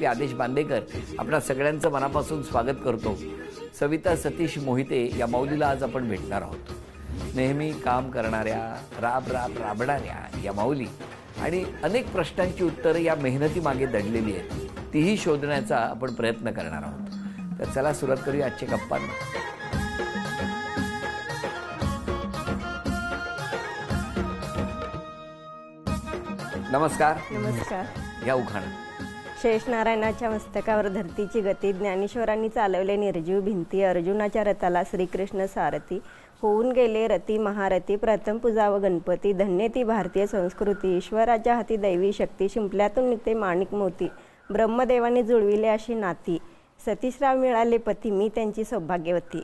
आदेश बांदेकर आपणा सगळ्यांचं मनापासून स्वागत करतो। सविता सतीश मोहिते या माऊलीला आज आपण भेटणार आहोत। नेहमी काम करणाऱ्या राबणाऱ्या या माऊली आणि अनेक प्रश्नांची उत्तरं या मेहनती मागे दडलेली आहेत, तीही शोधण्याचा आपण प्रयत्न करणार आहोत। तर चला सुरुवात करूया आजच्या गप्पांना। नमस्कार। नमस्कार। या उखाणा। शेष नारायणाच्या मस्तकावर धरतीची गती, ज्ञानेश्वरांनी चालवले निर्जीव भिंती, अर्जुनाच्या रथाला श्रीकृष्ण सारथी, होऊन गेले रती महारथी, प्रथम पूजाव गणपती, धन्य ती भारतीय संस्कृती, ईश्वराच्या हाती दैवी शक्ती, शिंपल्यातून निघते माणिक मोती, ब्रह्मदेवाने जुळविले अशी नाती, सतीशराव मिळाले पती, मी त्यांची सौभाग्यवती।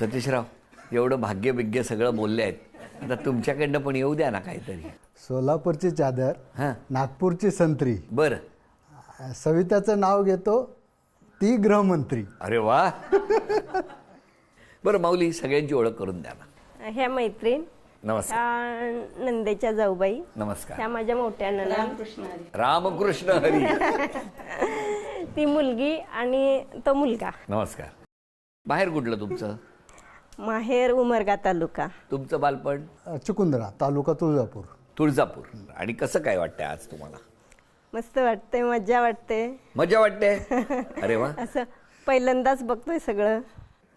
सतीशराव, एवढं भाग्य सगळं बोलले आहेत, आता तुमच्याकडनं पण येऊ द्या ना काहीतरी। सोलापूरची चादर, नागपूरची संत्री, बरं सविताचं नाव घेतो ती गृहमंत्री। अरे वा। बरं माऊली, सगळ्यांची ओळख करून द्या ना। ह्या मैत्रीण, नमस्कार। ह्या नंदेच्या जाऊबाई, नमस्कार। ह्या माझ्या मोठ्या नणंद, रामकृष्ण हरी। ती मुलगी आणि तो मुलगा। नमस्कार। बाहेर कुठलं तुमचं? माहेर उमरगा तालुका। तुमचं बालपण? चिकुंदरा तालुका तुळजापूर। तुळजापूर। आणि कसं काय वाटतंय आज तुम्हाला? मस्त वाटते, मज्जा वाटते। मजा वाटते? अरे वा। असं पहिल्यांदाच बघतोय सगळं।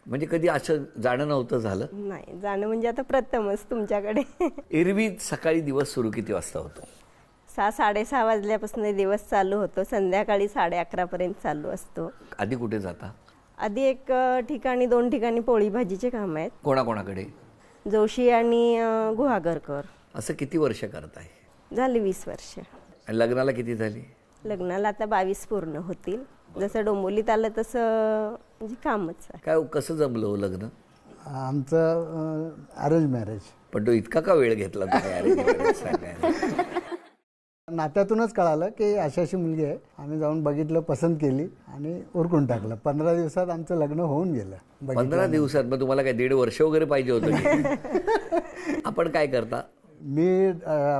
म्हणजे कधी असं जाणं नव्हतं झालं? नाही, जाणं म्हणजे आता प्रथमच तुमच्याकडे। एरवी सकाळी दिवस सुरू किती वाजता होतो? 6-6:30 वाजल्यापासून दिवस चालू होतो, संध्याकाळी 11:30 पर्यंत चालू असतो। आधी कुठे जाता? आधी एक ठिकाणी 2 ठिकाणी पोळी भाजीचे काम आहेत। कोणाकोणाकडे? जोशी आणि गुहागरकर। असं किती वर्ष करताय? झाली 20 वर्ष। आणि लग्नाला किती झाली? लग्नाला आता 22 पूर्ण होतील। जसं डोंबोलीत आलं तसं म्हणजे कामच आहे। काय कसं जमलं हो लग्न? आमचं अरेंज मॅरेज। पण तो इतका का वेळ घेतला तुम्ही arrange marriage सांगायला? नात्यातूनच कळालं की अशी मुलगी आहे। आम्ही जाऊन बघितलं, पसंत केली आणि उरकून टाकलं। 15 दिवसात आमचं लग्न होऊन गेलं। 15 दिवसात? मग तुम्हाला काय 1.5 वर्ष वगैरे पाहिजे होतं? आपण काय करता? मी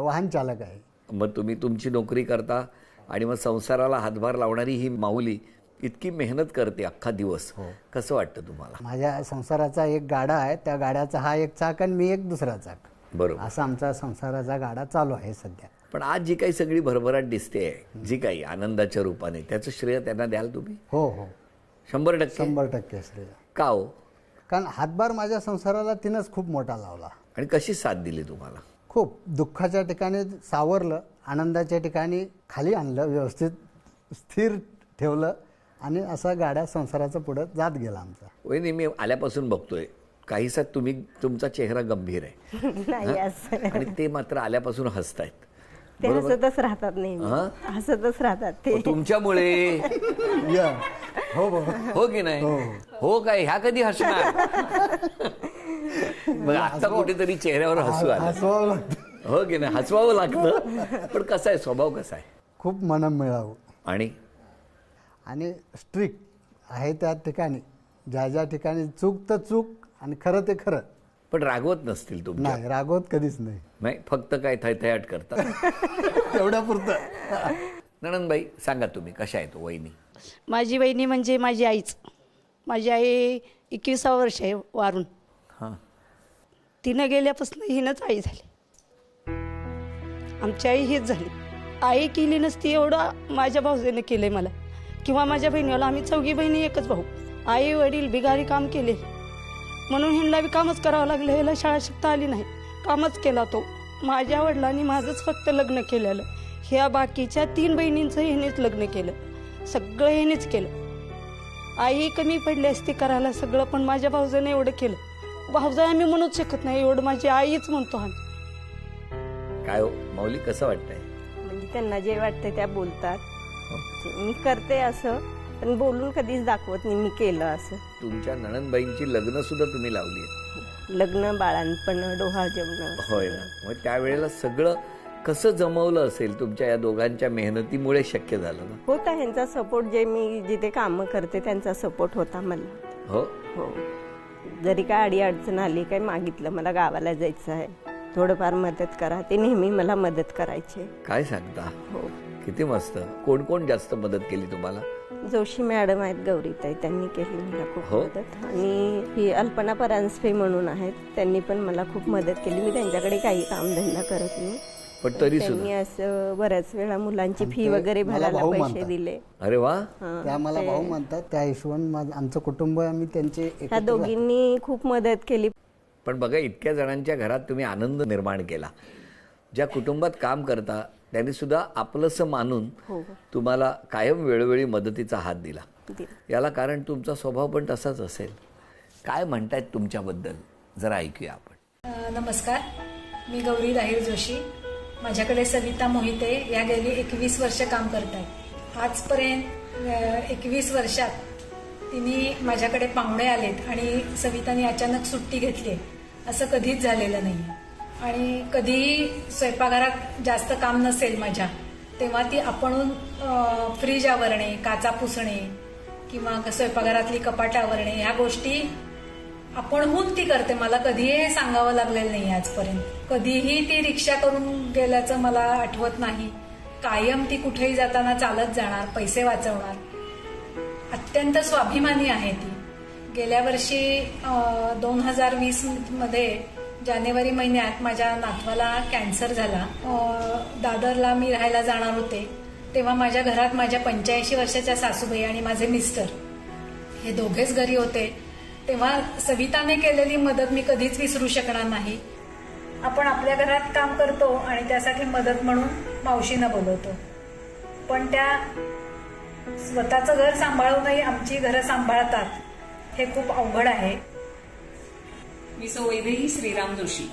वाहन चालक आहे। मग तुम्ही तुमची नोकरी करता आणि मग संसाराला हातभार लावणारी ही माऊली इतकी मेहनत करते अख्खा दिवस, कसं वाटतं तुम्हाला? माझ्या संसाराचा एक गाडा आहे, त्या गाड्याचा हा एक चाक आणि मी एक दुसरा चाक, बरोबर। असा आमचा संसाराचा गाडा चालू आहे सध्या। पण आज जी काही सगळी भरभराट दिसते, जी काही आनंदाच्या रूपाने, त्याचं श्रेय त्यांना द्याल तुम्ही? हो हो, 100%? 100% श्रेय। का हो? कारण हातभार माझ्या संसाराला तिनंच खूप मोठा लावला। आणि कशी साथ दिली तुम्हाला? खूप दुःखाच्या ठिकाणी सावरलं, आनंदाच्या ठिकाणी खाली आणलं, व्यवस्थित स्थिर ठेवलं आणि असा गाड्या संसाराचं पुढं जात गेला आमचा। वहिनी, मी आल्यापासून बघतोय काहीसा तुमचा चेहरा गंभीर आहे नाही असं। आणि ते मात्र आल्यापासून हसतायत। ते हसतच राहतात नेहमी, हसतच राहतात ते। तुमच्यामुळे हो हो हो की नाही? हो काय? ह्या कधी हसणार? मग आता कुठेतरी चेहऱ्यावर हसू आलं, हो की नाही? हसवावं लागतं। पण कसं आहे स्वभाव, कसा आहे? खूप मन मिळावं आणि स्ट्रिक्ट आहे त्या ठिकाणी, ज्या ठिकाणी चूक तर चूक आणि खरं ते खरं। पण रागवत नसतील तुम्ही? नाही, रागवत कधीच नाही। नाही, फक्त काय थैथयाट करता तेवढ्या पुरतं। नणंदबाई, सांगा तुम्ही, कशा आहे तो वहिनी? माझी वहिनी म्हणजे माझी आईच। माझी आई 21 वर्ष आहे वारून। हां, तिनं गेल्यापासून हिनंच आई झाली, आमची आई हीच झाली। आई केली नसती एवढं माझ्या भाऊजीनं केलंय मला, किंवा माझ्या बहिणीला। आम्ही 4 बहिणी, एकच भाऊ। आई वडील बिगारी काम केले म्हणून हिला बी कामच करावं लागलं। ह्याला शाळा शिकता आली नाही, कामच केला तो। माझ्या वडिलांनी माझंच फक्त लग्न केलेलं, ह्या बाकीच्या 3 बहिणींचं ह्यानेच लग्न केलं, सगळं ह्यानेच केलं। आई कमी पडली असती करायला सगळं, पण माझ्या भाऊजाने एवढं केलं। भाऊजा आम्ही म्हणूच शकत नाही, एवढं माझी आईच म्हणतो आम्ही। काय हो माऊली, कसं वाटतंय? म्हणजे त्यांना जे वाटतं त्या बोलतात, मी करते असं, पण बोलून कधीच दाखवत नाही मी केलं असं। तुमच्या नणंदबाईंची लग्न सुद्धा तुम्ही लावली आहेत? लग्न, बाळांपण, डोहाळ जेवण। होय ना? मग त्यावेळेला सगळं कसं जमवलं असेल? तुमच्या या दोघांच्या मेहनतीमुळे शक्य झालं ना? होता ह्यांचा सपोर्ट, जे मी जिथे कामं करते त्यांचा सपोर्ट होता मला। हो हो, जरी काय अडी अडचण आली, काय मागितलं, मला गावाला जायचं आहे, थोडंफार मदत करा. ते नेहमी मला मदत करायचे. काय सांगता? हो. किती मस्त. कोण कोण जास्त मदत केली तुम्हाला? जोशी मॅडम आहेत, गौरीताई, त्यांनी केली मला खूप हो. मदत. आणि ही अल्पना परांजपे म्हणून आहेत, त्यांनी पण मला खूप मदत केली. मी त्यांच्याकडे काही कामधंदा करत नाही, पण तरी त्यांनी सुद्धा. असं बऱ्याच वेळा मुलांची फी ते वगैरे मला भरायला भाऊ पैसे म्हणतात. दिले. अरे वा. त्या मला भाऊ म्हणतात. त्या हिशोबाने आमचं कुटुंब आम्ही त्यांचे ह्या एकत्र दोघींनी खूप मदत केली. पण बघा, इतक्या जणांच्या घरात तुम्ही आनंद निर्माण केला. ज्या कुटुंबात काम करता त्यांनी सुद्धा आपलंसं मानून हो. तुम्हाला कायम वेळोवेळी मदतीचा हात दिला. दिलं. याला कारण तुमचा स्वभाव पण तसाच असेल. काय म्हणतायत तुमच्याबद्दल जरा ऐकूया आपण. नमस्कार, मी गौरी राहीर जोशी. माझ्याकडे सविता मोहिते या गेली 21 वर्ष काम करतात. आजपर्यंत 21 वर्षात तिने माझ्याकडे पाहुणे आलेत आणि सविताने अचानक सुट्टी घेतली असं कधीच झालेलं नाही. आणि कधीही स्वयंपाकघरात जास्त काम नसेल माझ्या, तेव्हा ती आपणहून फ्रीज आवरणे, काचा पुसणे किंवा स्वयंपाकघरातली कपाटं आवरणे ह्या गोष्टी आपणहून ती करते. मला कधीही हे सांगावं लागलेलं नाही आजपर्यंत. कधीही ती रिक्षा करून गेल्याचं मला आठवत नाही. कायम ती कुठेही जाताना चालत जाणार, पैसे वाचवणार. अत्यंत स्वाभिमानी आहे ती. गेल्या वर्षी 2020 मध्ये जानेवारी महिन्यात माझ्या नातवाला कॅन्सर झाला. दादरला मी राहायला जाणार होते, तेव्हा माझ्या घरात माझ्या 85 वर्षाच्या सासूबाई आणि माझे मिस्टर हे दोघेच घरी होते. तेव्हा सविताने केलेली मदत मी कधीच विसरू शकणार नाही. आपण आपल्या घरात काम करतो आणि त्यासाठी मदत म्हणून मावशीनं बोलवतो, पण त्या स्वतःचं घर सांभाळूनही आमची घरं सांभाळतात. हे खूप अवघड आहे. मी सौ वैदेही श्रीराम जोशी.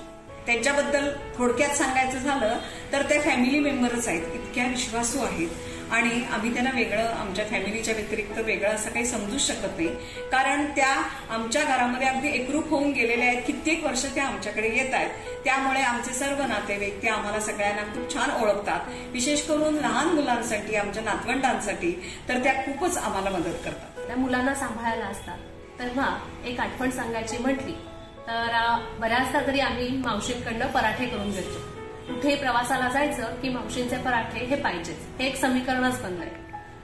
त्यांच्याबद्दल थोडक्यात सांगायचं झालं तर ते फॅमिली मेंबरच आहेत. इतक्या विश्वासू आहेत आणि आम्ही त्यांना वेगळं, आमच्या फॅमिलीच्या व्यतिरिक्त वेगळं असं काही समजूच शकत नाही. कारण त्या आमच्या घरामध्ये अगदी एकरूप होऊन गेलेल्या आहेत. कित्येक वर्ष त्या आमच्याकडे येत आहेत. त्यामुळे आमचे सर्व नातेवाईक ते आम्हाला सगळ्यांना खूप छान ओळखतात. विशेष करून लहान मुलांसाठी, आमच्या नातवंडांसाठी तर त्या खूपच आम्हाला मदत करतात. त्या मुलांना सांभाळायला असतात. तेव्हा एक आठवण सांगायची म्हटली तर बऱ्याचदा तरी आम्ही मावशींकडनं पराठे करून घेतो. कुठे प्रवासाला जायचं की मावशींचे पराठे हे पाहिजेच, हे एक समीकरणच बनलंय.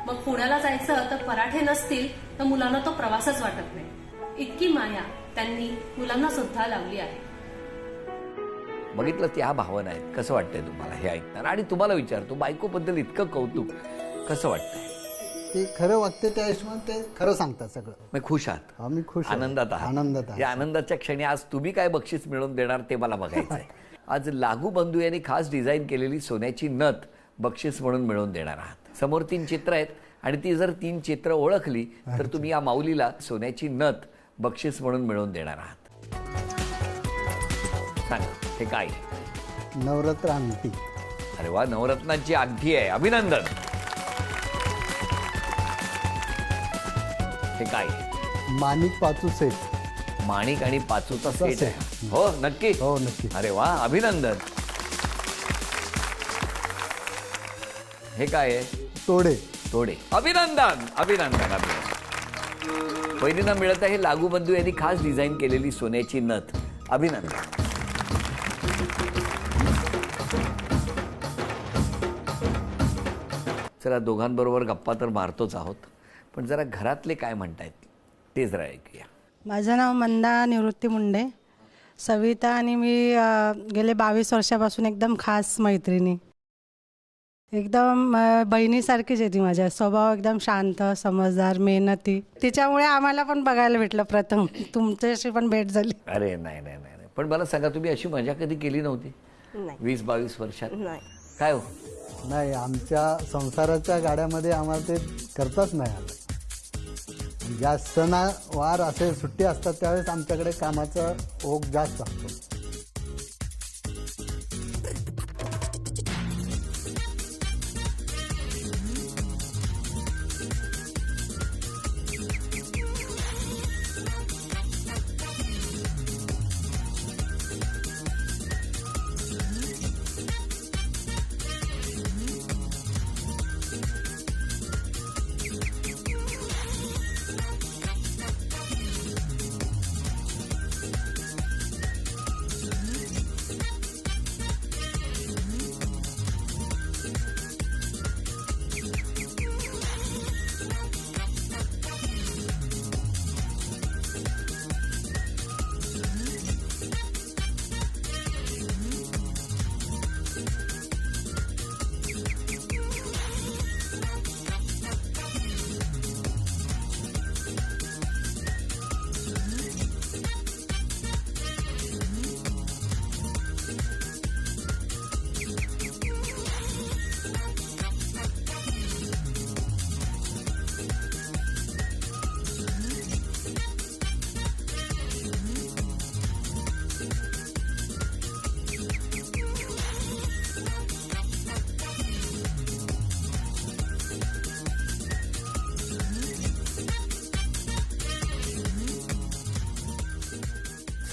मग पुण्याला जायचं तर पराठे नसतील तर मुलांना तो प्रवासच वाटत नाही. इतकी माया त्यांनी मुलांना सुद्धा लावली आहे. बघितलं, त्या भावना आहेत. कसं वाटतंय तुम्हाला हे ऐकताना? आणि तुम्हाला विचारतो, बायकोबद्दल इतकं कौतुक कसं वाटतंय? ते खरं वागते, त्या हिशोबाने ते खरं सांगतात सगळं. मी खुश आहात? आम्ही खुश आहोत. आनंदात आहात? आनंदात आहोत. या आनंदाच्या क्षणी आज तुम्ही काय बक्षीस मिळवून देणार ते मला बघायचं आहे. आज लागू बंधू यांनी खास डिझाईन केलेली सोन्याची नथ बक्षीस म्हणून मिळवून देणार आहात. समोर 3 चित्र आहेत आणि ती जर 3 चित्र ओळखली तर तुम्ही या माऊलीला सोन्याची नथ बक्षीस म्हणून मिळवून देणार आहात. सांगा हे काय? नवरात्र अंगठी. अरे वा, नवरत्नाची अंगठी आहे. अभिनंदन. हे काय? माणिक पाचू सेट. माणिक आणि पाचूचा सेट आहे. हो नक्की. हो नक्की. अरे वा, अभिनंदन. हे काय आहे? तोडे. तोडे. अभिनंदन अभिनंदन अभिनंदन. पहिल्यांदा मिळत आहे लागू बंधू यांनी खास डिझाईन केलेली सोन्याची नथ. अभिनंदन. चला, दोघांबरोबर गप्पा तर मारतोच आहोत, पण जरा घरातले काय म्हणतायत ते जरा ऐकूया. माझं नाव मंदा निवृत्ती मुंडे. सविता आणि मी गेले 22 वर्षापासून एकदम खास मैत्रिणी. एकदम बहिणीसारखीच आहे ती. माझ्या स्वभाव एकदम शांत, समजदार, मेहनती. तिच्यामुळे आम्हाला पण बघायला भेटलं प्रथम. तुमच्याशी पण भेट झाली. अरे नाही नाही नाही नाही. पण मला सांगा, तुम्ही अशी मजा कधी केली नव्हती नाही. 20-22 वर्षात? नाही. काय हो? नाही, आमच्या संसाराच्या गाड्यामध्ये आम्हाला ते करताच नाही आलं. ज्या सणावार असे सुट्टी असतात त्यावेळेस आमच्याकडे कामाचा ओघ जास्त असतो.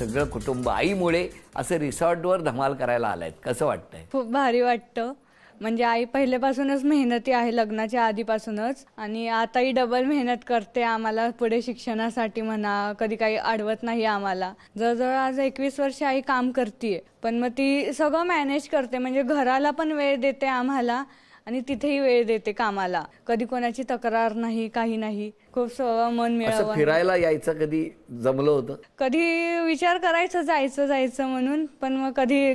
सगळं कुटुंब आईमुळे असं रिसॉर्टवर धमाल करायला आलायत, कसं वाटतंय? खूप भारी वाटतं. म्हणजे आई पहिल्यापासूनच मेहनती आहे, लग्नाच्या आधीपासूनच, आणि आताही डबल मेहनत करते आम्हाला पुढे शिक्षणासाठी म्हणा, कधी काही अडवत नाही आम्हाला. जवळजवळ आज 21 वर्ष आई काम करते, पण मग ती सगळं मॅनेज करते. म्हणजे घराला पण वेळ देते आम्हाला आणि तिथेही वेळ देते कामाला. कधी कोणाची तक्रार नाही, काही नाही. खूप मन असं मिळावं. फिरायला यायचं कधी जमलं होतं? कधी विचार करायचं जायचं म्हणून, पण मग कधी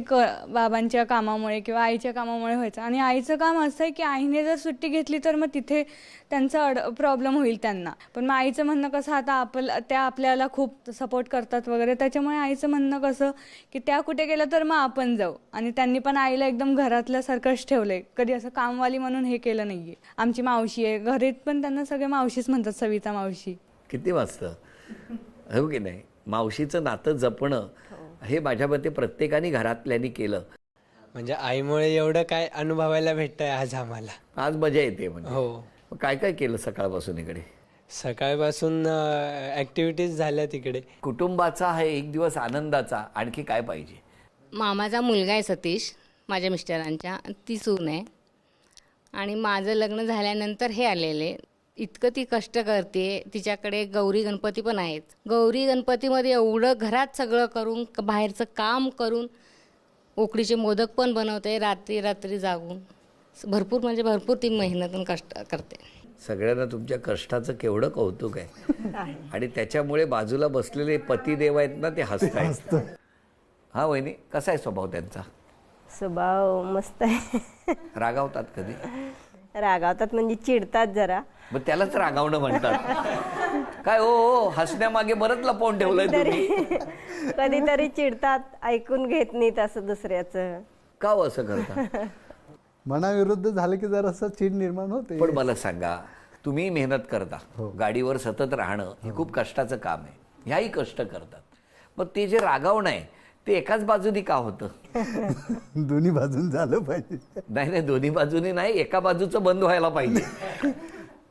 बाबांच्या कामामुळे किंवा आईच्या कामामुळे व्हायचं. आणि आईचं काम असं आहे की आईने जर सुट्टी घेतली तर मग तिथे त्यांचा प्रॉब्लेम होईल त्यांना. पण मग आईचं म्हणणं कसं, आता त्या आपल्याला खूप सपोर्ट करतात वगैरे, त्याच्यामुळे आईचं म्हणणं कसं की त्या कुठे गेलं तर मग आपण जाऊ. आणि त्यांनी पण आईला एकदम घरातल्यासारखंच ठेवलंय, कधी असं कामवाली म्हणून हे केलं नाहीये. आमची मावशी आहे, घरीत पण त्यांना सगळे मावशीच म्हणतात, सविता मावशी. किती वाजतं, हो की नाही? मावशीचं नातं जपणं हे माझ्या मते प्रत्येकाने घरातल्यांनी केलं. म्हणजे आईमुळे एवढं काय अनुभवायला भेटतंय आज आम्हाला. आज मजा येते. म्हणजे हो, मग काय काय केलं सकाळपासून इकडे? सकाळपासून ॲक्टिव्हिटीज झाल्या तिकडे. कुटुंबाचा हा एक दिवस आनंदाचा आणखी काय पाहिजे? मामाचा मुलगा आहे सतीश, माझ्या मिस्टरांच्या, ती सून आहे. आणि माझं लग्न झाल्यानंतर हे आलेले. इतकं ती कष्ट करते, तिच्याकडे गौरी गणपती पण आहेत. गौरी गणपतीमध्ये एवढं घरात सगळं करून, बाहेरचं काम करून, उकडीचे मोदक पण बनवते, रात्री रात्री जागून. भरपूर म्हणजे भरपूर ती मेहनत आणि कष्ट करते. सगळ्यांना तुमच्या कष्टाचं केवढं कौतुक आहे. आणि त्याच्यामुळे बाजूला बसलेले पतिदेव आहेत ना, ते हसतायत. हा वहिनी, कसा आहे स्वभाव त्यांचा? स्वभाव मस्त आहे. रागावतात कधी? रागावतात म्हणजे चिडतात जरा. मग त्यालाच रागावणं म्हणतात. काय हो, हसण्यामागे बरंच लपवून ठेवलंय तुम्ही. कधीतरी चिडतात, ऐकून घेत नाहीत असं दुसऱ्याचं. का हो असं करता? मनाविरुद्ध झालं की जरासं चीड निर्माण होते. पण मला सांगा, तुम्ही मेहनत करता, गाडीवर सतत राहणं हे खूप कष्टाचं काम आहे. ह्याही कष्ट करतात. मग ते जे रागावणं आहे ते एकाच बाजूनी का होतं? दोन्ही बाजून झालं पाहिजे. नाही, दोन्ही बाजूनी नाही, एका बाजूचं बंद व्हायला पाहिजे.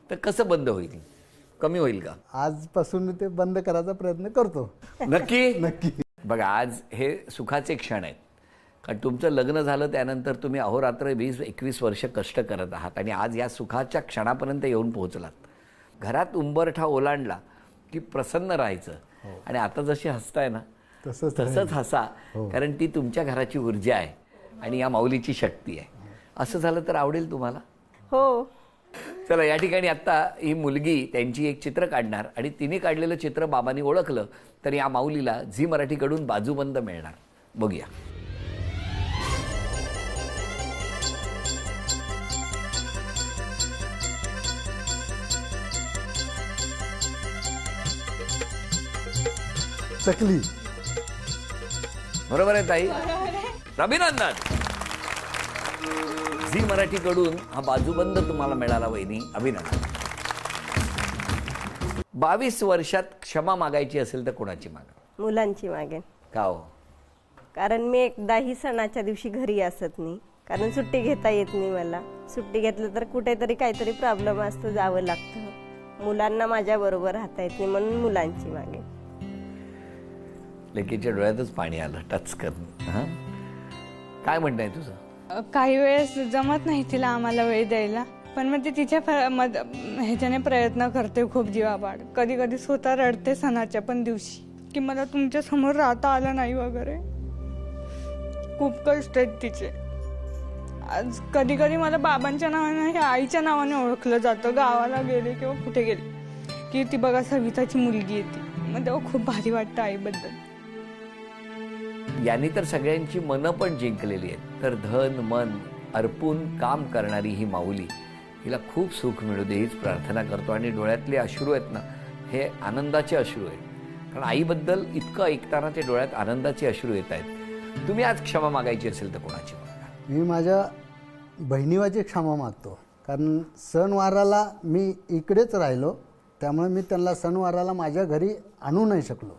तर कसं बंद होईल? कमी होईल का? आजपासून मी ते बंद करायचा प्रयत्न करतो. नक्की? नक्की. बघा, आज हे सुखाचे क्षण आहेत. कारण तुमचं लग्न झालं त्यानंतर तुम्ही अहोरात्र 20-21 वर्ष कष्ट करत आहात आणि आज या सुखाच्या क्षणापर्यंत येऊन पोहोचलात. घरात उंबरठा ओलांडला की प्रसन्न राहायचं. आणि आता जशी हसताय ना, तसंच हसा. कारण ती तुमच्या घराची ऊर्जा आहे आणि या माऊलीची शक्ती आहे. असं झालं तर आवडेल तुम्हाला? हो. चला, या ठिकाणी आता ही मुलगी त्यांची एक चित्र काढणार आणि तिने काढलेलं चित्र बाबांनी ओळखलं तर या माऊलीला झी मराठीकडून बाजूबंद मिळणार. बघूया. चकली. बरोबर आहे ताई, अभिनंदन. झी मराठीकडून हा बाजूबंद तुम्हाला मिळाला वहिनी, अभिनंदन. 22 वर्षात क्षमा मागायची असेल तर कोणाची मागा? मुलांची मागेन. का हो? कारण मी एकदाही सणाच्या दिवशी घरी असत नाही, कारण सुट्टी घेता येत नाही मला. सुट्टी घेतलं तर कुठेतरी काहीतरी प्रॉब्लेम असतो, जावं लागतं. मुलांना माझ्या बरोबर राहता येत नाही, म्हणून मुलांची मागेन. लेकीच्या डोळ्यातच पाणी आलं टच करून. काय म्हणणं तुझं? काही वेळेस जमत नाही तिला आम्हाला वेळ द्यायला, पण मग ती तिच्या ह्याच्याने प्रयत्न करते खूप जीवापाड. कधी कधी स्वतः रडते सणाच्या पण दिवशी की मला तुमच्या समोर राहता आलं नाही वगैरे. खूप कष्ट आहेत तिचे. आज कधी कधी मला बाबांच्या नावाने हे आईच्या नावाने ओळखलं जातं. गावाला गेले किंवा कुठे गेले की ती बघा सविताची मुलगी येते, मग तेव्हा खूप भारी वाटतं आईबद्दल. यांनी तर सगळ्यांची मनं पण जिंकलेली आहेत. तर धन मन अर्पून काम करणारी ही माऊली, हिला खूप सुख मिळू दे हीच प्रार्थना करतो. आणि डोळ्यातले अश्रू आहेत ना, हे आनंदाचे अश्रू आहेत. कारण आईबद्दल इतकं ऐकताना ते डोळ्यात आनंदाचे अश्रू येत आहेत. तुम्ही आज क्षमा मागायची असेल तर कोणाची मागा? मी माझ्या बहिणीवाची क्षमा मागतो. कारण सणवाराला मी इकडेच राहिलो, त्यामुळे मी त्यांना सणवाराला माझ्या घरी आणू नाही शकलो.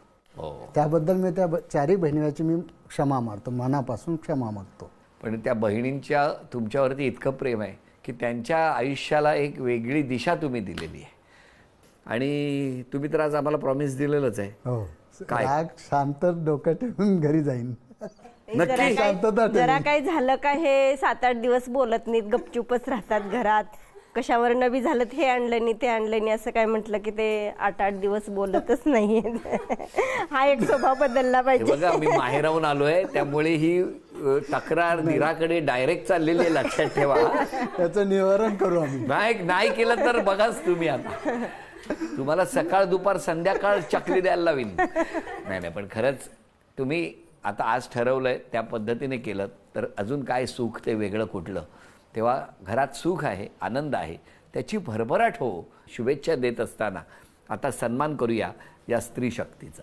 त्याबद्दल मी त्या चारही बहिणीवाची मी क्षमा मागतो, मनापासून क्षमा मागतो. पण त्या बहिणींच्या तुमच्यावरती इतकं प्रेम आहे की त्यांच्या आयुष्याला एक वेगळी दिशा तुम्ही दिलेली आहे. आणि तुम्ही तर आज आम्हाला प्रॉमिस दिलेलंच आहे. हो, काय? राग शांत डोकं ठेवून घरी जाईन. नक्की शांतता ठेवीन. जरा काय झालं का हे 7-8 दिवस बोलत नाहीत, गपचूपच राहतात घरात. कशावर नवी झालं हे आणलं नाही ते आणलं नाही असं काय म्हटलं की ते 8-8 दिवस बोलतच नाही. हा एक स्वभाव बदलला हे पाहिजे. बघा मी माहेराहून आलोय त्यामुळे ही तक्रार धीराकडे डायरेक्ट चाललेली आहे, लक्षात ठेवा. त्याचं निवारण करू आम्ही. नाही केलं तर बघाच तुम्ही आता. तुम्हाला सकाळ दुपार संध्याकाळ चकली द्यायला लावीन. नाही पण खरंच तुम्ही आता आज ठरवलंय त्या पद्धतीने केलं तर अजून काय सुख ते वेगळं कुठलं. तेव्हा घरात सुख आहे, आनंद आहे, त्याची भरभराट हो. शुभेच्छा देत असताना आता सन्मान करूया या स्त्री शक्तीचा.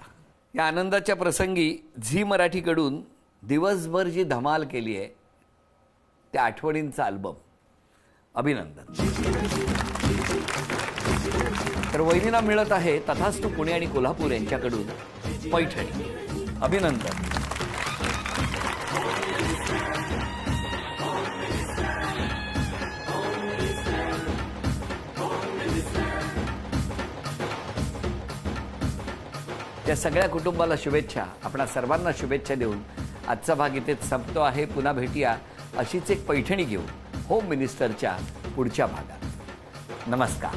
या आनंदाच्या प्रसंगी झी मराठीकडून दिवसभर जी धमाल केली आहे त्या आठवणींचा अल्बम. अभिनंदन. तर वहिनीला मिळत आहे तथास्तु पुणे आणि कोल्हापूर यांच्याकडून पैठणी. अभिनंदन. त्या सगळ्या कुटुंबाला शुभेच्छा. आपणा सर्वांना शुभेच्छा देऊन आजचा भाग इथेच संपतो आहे. पुन्हा भेटूया अशीच एक पैठणी घेऊन होम मिनिस्टरच्या पुढच्या भागात. नमस्कार.